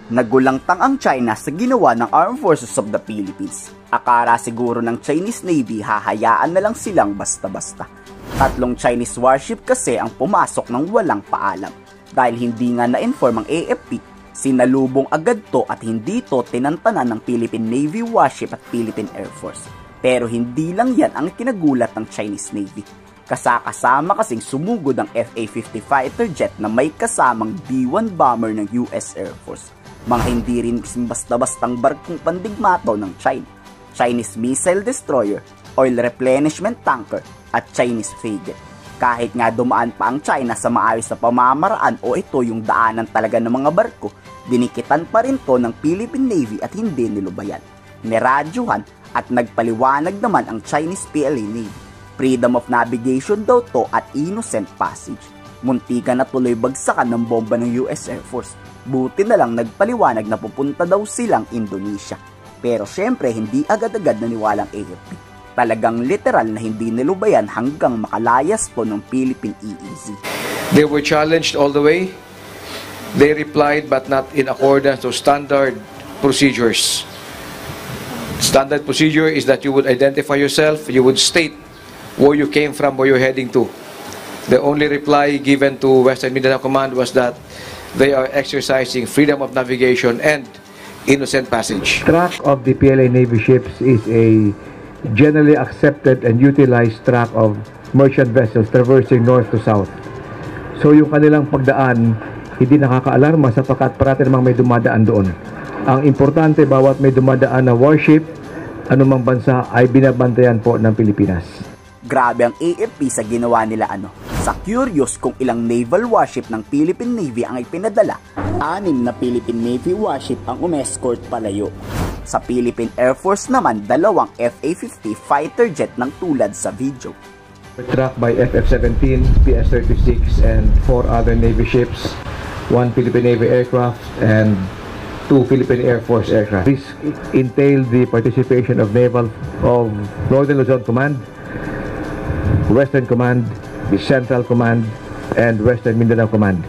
Nagulangtang ang China sa ginawa ng Armed Forces of the Philippines. Akala siguro ng Chinese Navy hahayaan na lang silang basta-basta. 3 Chinese warship kasi ang pumasok ng walang paalam. Dahil hindi nga na-inform ang AFP, sinalubong agad to at hindi to tinantanan ng Philippine Navy warship at Philippine Air Force. Pero hindi lang yan ang kinagulat ng Chinese Navy. Kasama kasing sumugod ang FA-50 fighter jet na may kasamang B-1 bomber ng US Air Force. Mga hindi rin basta-bastang barkong pandigmato ng China, Chinese missile destroyer, oil replenishment tanker at Chinese frigate. Kahit nga dumaan pa ang China sa maayos na pamamaraan o ito yung daanan talaga ng mga barko, dinikitan pa rin to ng Philippine Navy at hindi nilubayan. Niradyuhan at nagpaliwanag naman ang Chinese PLA Navy. Freedom of navigation daw to at innocent passage. Muntika na tuloy bagsakan ng bomba ng US Air Force. Buti na lang nagpaliwanag na pupunta daw silang Indonesia. Pero syempre hindi agad-agad naniwalang AFP. Talagang literal na hindi nilubayan hanggang makalayas to ng Philippine EEZ. They were challenged all the way. They replied but not in accordance to standard procedures. Standard procedure is that you would identify yourself, you would state where you came from, where you're heading to. The only reply given to Western Mindanao Command was that they are exercising freedom of navigation and innocent passage. Track of the PLA Navy ships is a generally accepted and utilized track of merchant vessels traversing north to south. So yung kanilang pagdaan, hindi nakakaalarma sapagkat parati namang may dumadaan doon. Ang importante, bawat may dumadaan na warship, anumang bansa ay binabantayan po ng Pilipinas. Grabe ang AFP sa ginawa nila Sa curious kung ilang naval warship ng Philippine Navy ang ipinadala, 6 na Philippine Navy warship ang umescort palayo. Sa Philippine Air Force naman, 2 FA-50 fighter jet ng tulad sa video. Tracked by FF-17, PS-36 and 4 other Navy ships, 1 Philippine Navy aircraft and 2 Philippine Air Force aircraft. This entailed the participation of Northern Luzon Command, Western Command, the Central Command, and Western Mindanao Command.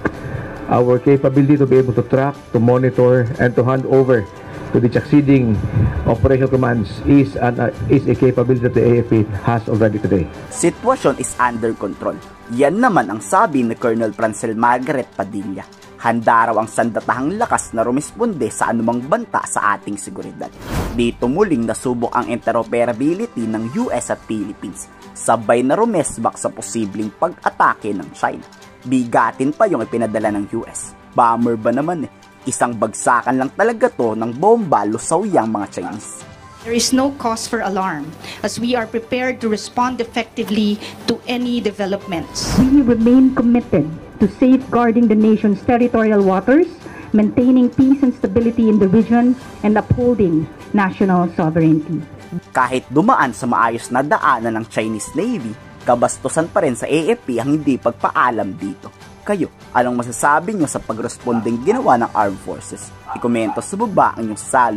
Our capability to be able to track, to monitor, and to hand over to the succeeding operational commands is a capability that the AFP has already today. Sitwasyon is under control. Yan naman ang sabi ni Colonel Francel Margaret Padilla. Handa raw ang sandatahang lakas na rumisponde sa anumang banta sa ating seguridad. Dito muling nasubok ang interoperability ng US at Philippines. Sabay na rumesbak sa posibleng pag-atake ng China. Bigatin pa yung ipinadala ng US. Bomber ba naman Isang bagsakan lang talaga to ng bomba lusaw yang mga Chinese. There is no cause for alarm as we are prepared to respond effectively to any developments. We remain committed to safeguarding the nation's territorial waters, maintaining peace and stability in the region, and upholding national sovereignty. Kahit dumaan sa maayos na daanan ng Chinese Navy, kabastusan pa rin sa AFP ang hindi pagpaalam dito. Kayo, anong masasabi nyo sa pagresponding ginawa ng Armed Forces? I-komento sa baba ang inyong salo.